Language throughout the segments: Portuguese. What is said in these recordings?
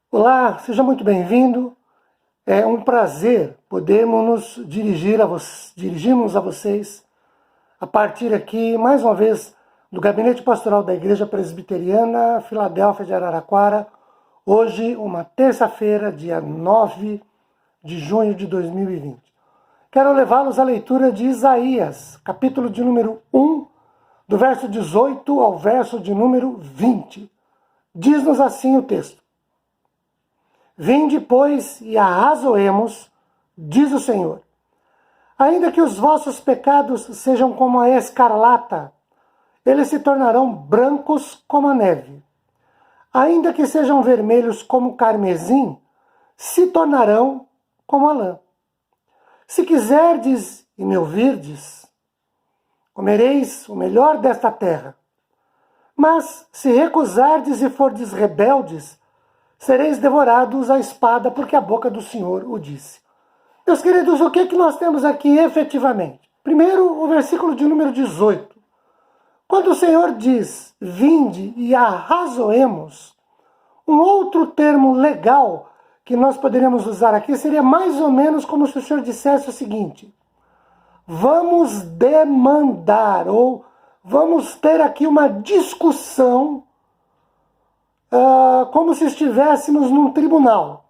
Olá, seja muito bem-vindo. É um prazer podermos dirigirmos a vocês a partir aqui, mais uma vez, do Gabinete Pastoral da Igreja Presbiteriana Filadélfia de Araraquara, hoje, uma terça-feira, dia 9 de junho de 2020. Quero levá-los à leitura de Isaías, capítulo de número 1, do verso 18 ao verso de número 20. Diz-nos assim o texto: Vinde, pois, e arrazoemos, diz o Senhor. Ainda que os vossos pecados sejam como a escarlata, eles se tornarão brancos como a neve. Ainda que sejam vermelhos como o carmesim, se tornarão como a lã. Se quiserdes e me ouvirdes, comereis o melhor desta terra. Mas se recusardes e fordes rebeldes, sereis devorados à espada, porque a boca do Senhor o disse. Meus queridos, o que nós temos aqui efetivamente? Primeiro, o versículo de número 18. Quando o Senhor diz, vinde e arrazoemos, um outro termo legal que nós poderíamos usar aqui seria mais ou menos como se o Senhor dissesse o seguinte: vamos demandar, ou vamos ter aqui uma discussão como se estivéssemos num tribunal,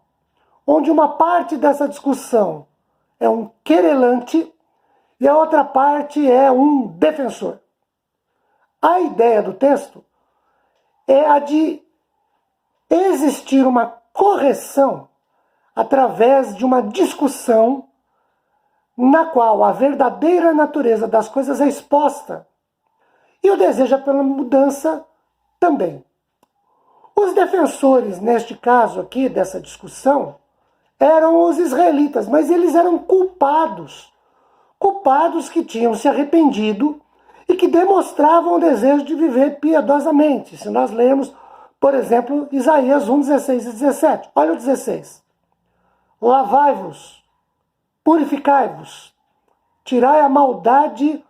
onde uma parte dessa discussão é um querelante e a outra parte é um defensor. A ideia do texto é a de existir uma correção através de uma discussão na qual a verdadeira natureza das coisas é exposta e o desejo pela mudança também. Os defensores, neste caso aqui, dessa discussão, eram os israelitas, mas eles eram culpados. Culpados que tinham se arrependido e que demonstravam o desejo de viver piedosamente. Se nós lermos, por exemplo, Isaías 1, 16 e 17. Olha o 16. Lavai-vos, purificai-vos, tirai a maldade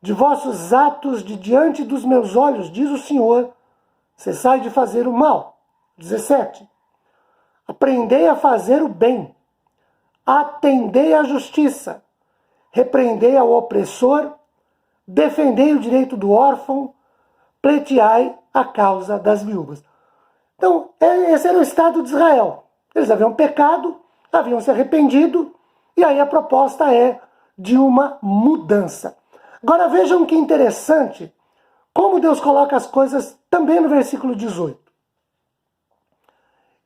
de vossos atos de diante dos meus olhos, diz o Senhor. Cessai de fazer o mal. 17. Aprendei a fazer o bem. Atendei à justiça. Repreendei ao opressor. Defendei o direito do órfão. Pleiteai a causa das viúvas. Então, esse era o estado de Israel. Eles haviam pecado, haviam se arrependido, e aí a proposta é de uma mudança. Agora vejam que interessante como Deus coloca as coisas também no versículo 18.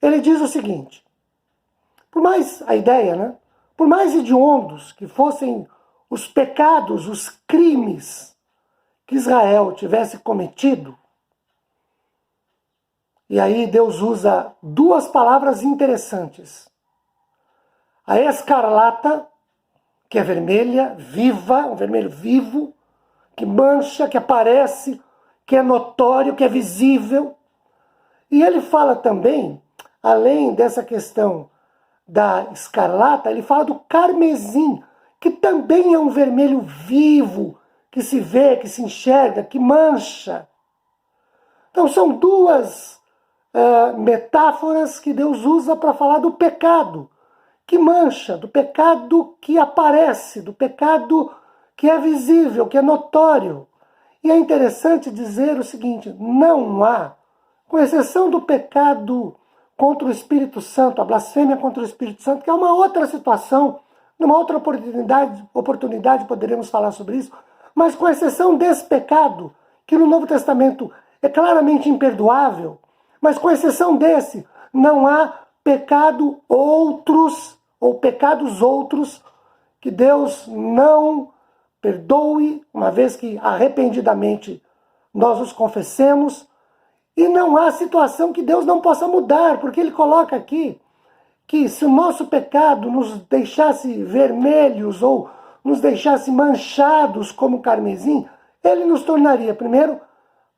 Ele diz o seguinte: por mais a ideia, né? Por mais hediondos que fossem os pecados, os crimes que Israel tivesse cometido, e aí Deus usa duas palavras interessantes. A escarlata, que é vermelha, viva, um vermelho vivo, que mancha, que aparece, que é notório, que é visível. E ele fala também, além dessa questão da escarlata, ele fala do carmesim, que também é um vermelho vivo, que se vê, que se enxerga, que mancha. Então são duas metáforas que Deus usa para falar do pecado, que mancha, do pecado que aparece, do pecado que é visível, que é notório. E é interessante dizer o seguinte: não há, com exceção do pecado contra o Espírito Santo, a blasfêmia contra o Espírito Santo, que é uma outra situação, numa outra oportunidade poderemos falar sobre isso, mas com exceção desse pecado, que no Novo Testamento é claramente imperdoável, mas com exceção desse, não há pecado outros, ou pecados outros, que Deus não perdoe, uma vez que arrependidamente nós os confessemos, e não há situação que Deus não possa mudar, porque Ele coloca aqui que se o nosso pecado nos deixasse vermelhos ou nos deixasse manchados como carmesim, Ele nos tornaria, primeiro,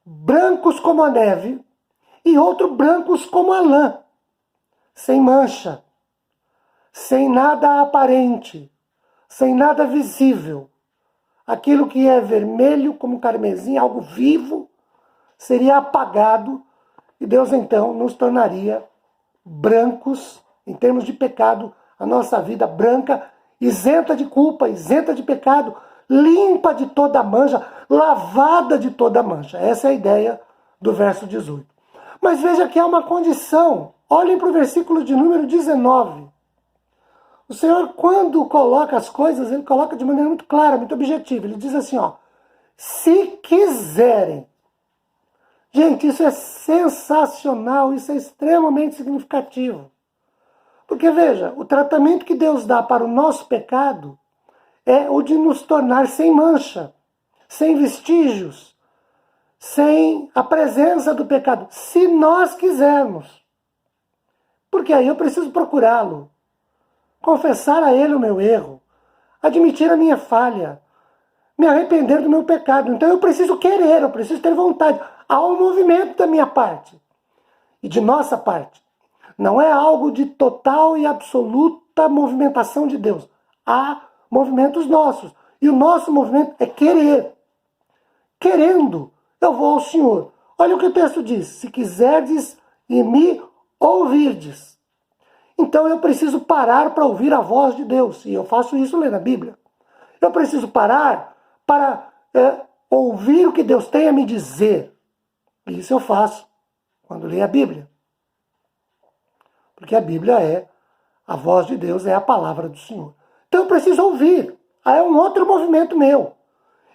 brancos como a neve e outro brancos como a lã, sem mancha, sem nada aparente, sem nada visível. Aquilo que é vermelho como carmesim, algo vivo, seria apagado e Deus então nos tornaria brancos, em termos de pecado, a nossa vida branca, isenta de culpa, isenta de pecado, limpa de toda mancha, lavada de toda mancha. Essa é a ideia do verso 18. Mas veja que há uma condição. Olhem para o versículo de número 19. O Senhor, quando coloca as coisas, ele coloca de maneira muito clara, muito objetiva. Ele diz assim, ó, se quiserem. Gente, isso é sensacional, isso é extremamente significativo. Porque veja, o tratamento que Deus dá para o nosso pecado é o de nos tornar sem mancha, sem vestígios, sem a presença do pecado, se nós quisermos. Porque aí eu preciso procurá-lo, confessar a ele o meu erro, admitir a minha falha, me arrepender do meu pecado. Então eu preciso querer, eu preciso ter vontade. Há um movimento da minha parte e de nossa parte. Não é algo de total e absoluta movimentação de Deus. Há movimentos nossos. E o nosso movimento é querer. Querendo, eu vou ao Senhor. Olha o que o texto diz. Se quiserdes e me ouvirdes. Então eu preciso parar para ouvir a voz de Deus. E eu faço isso lendo a Bíblia. Eu preciso parar para ouvir o que Deus tem a me dizer. E isso eu faço quando leio a Bíblia. Porque a Bíblia é a voz de Deus, é a palavra do Senhor. Então eu preciso ouvir. Aí é um outro movimento meu.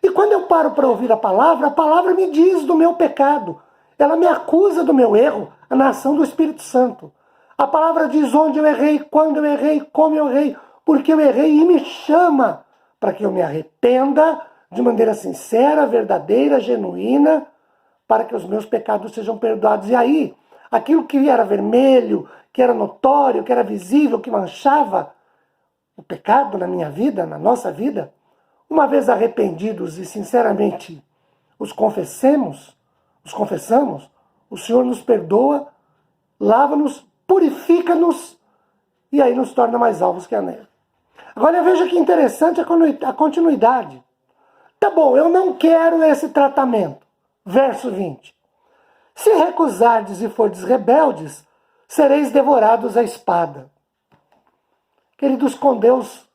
E quando eu paro para ouvir a palavra me diz do meu pecado. Ela me acusa do meu erro, na ação do Espírito Santo. A palavra diz onde eu errei, quando eu errei, como eu errei, porque eu errei e me chama para que eu me arrependa de maneira sincera, verdadeira, genuína, para que os meus pecados sejam perdoados. E aí, aquilo que era vermelho, que era notório, que era visível, que manchava o pecado na minha vida, na nossa vida, uma vez arrependidos e sinceramente os confessamos, o Senhor nos perdoa, lava-nos, purifica-nos e aí nos torna mais alvos que a neve. Agora veja que interessante a continuidade. Tá bom, eu não quero esse tratamento. Verso 20. Se recusardes e fordes rebeldes, sereis devorados à espada. Queridos, com Deus,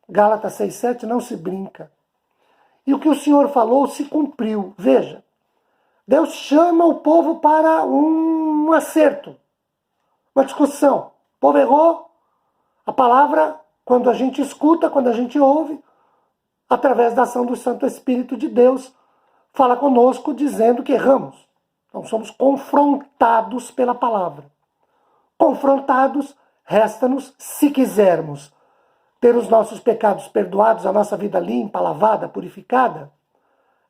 Gálatas 6,7, não se brinca. E o que o Senhor falou se cumpriu. Veja, Deus chama o povo para um acerto, uma discussão. O povo errou, a palavra, quando a gente escuta, quando a gente ouve, através da ação do Santo Espírito de Deus, fala conosco dizendo que erramos. Então somos confrontados pela palavra. Confrontados, resta-nos, se quisermos ter os nossos pecados perdoados, a nossa vida limpa, lavada, purificada,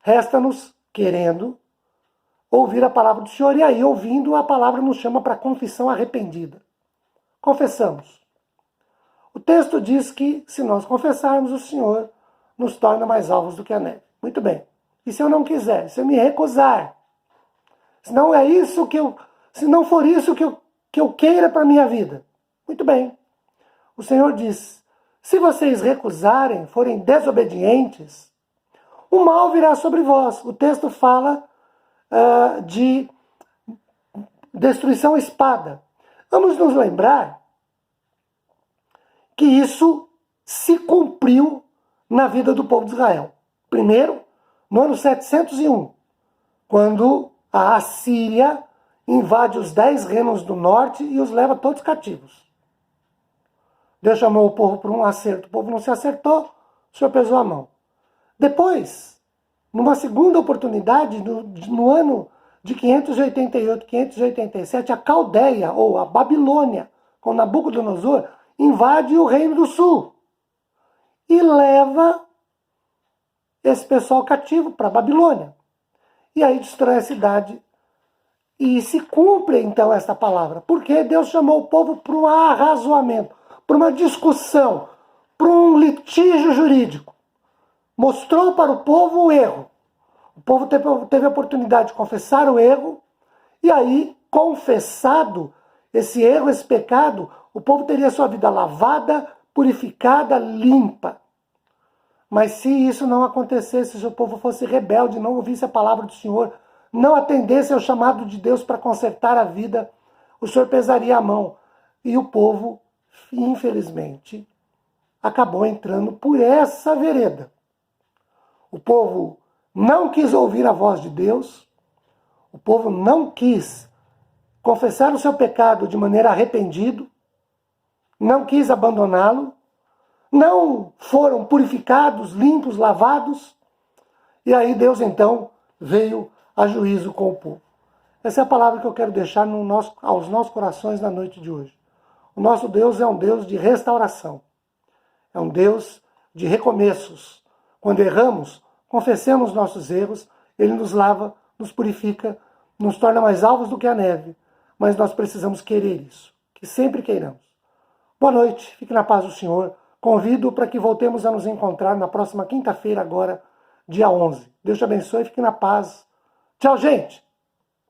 resta-nos, querendo, ouvir a palavra do Senhor. E aí, ouvindo, a palavra nos chama para confissão arrependida. Confessamos. O texto diz que, se nós confessarmos, o Senhor nos torna mais alvos do que a neve. Muito bem. E se eu não quiser? Se eu me recusar? Se não é isso se não for isso que eu queira para a minha vida? Muito bem. O Senhor diz, se vocês recusarem, forem desobedientes, o mal virá sobre vós. O texto fala de destruição à espada. Vamos nos lembrar que isso se cumpriu na vida do povo de Israel. Primeiro, no ano 701, quando a Assíria invade os 10 reinos do norte e os leva todos cativos. Deus chamou o povo para um acerto. O povo não se acertou, o Senhor pesou a mão. Depois, numa segunda oportunidade, no ano de 588, 587, a Caldeia, ou a Babilônia, com Nabucodonosor, invade o reino do sul e leva esse pessoal cativo para a Babilônia. E aí destrói a cidade. E se cumpre então esta palavra, porque Deus chamou o povo para um arrazoamento, para uma discussão, para um litígio jurídico. Mostrou para o povo o erro. O povo teve a oportunidade de confessar o erro, e aí, confessado esse erro, esse pecado, o povo teria sua vida lavada, purificada, limpa. Mas se isso não acontecesse, se o povo fosse rebelde, não ouvisse a palavra do Senhor, não atendesse ao chamado de Deus para consertar a vida, o Senhor pesaria a mão. E o povo, infelizmente, acabou entrando por essa vereda. O povo não quis ouvir a voz de Deus, o povo não quis confessar o seu pecado de maneira arrependida, não quis abandoná-lo, não foram purificados, limpos, lavados, e aí Deus então veio a juízo com o povo. Essa é a palavra que eu quero deixar aos nossos corações na noite de hoje. O nosso Deus é um Deus de restauração, é um Deus de recomeços. Quando erramos, confessemos nossos erros, Ele nos lava, nos purifica, nos torna mais alvos do que a neve, mas nós precisamos querer isso, que sempre queiramos. Boa noite, fique na paz do Senhor. Convido para que voltemos a nos encontrar na próxima quinta-feira agora, dia 11. Deus te abençoe e fique na paz. Tchau, gente!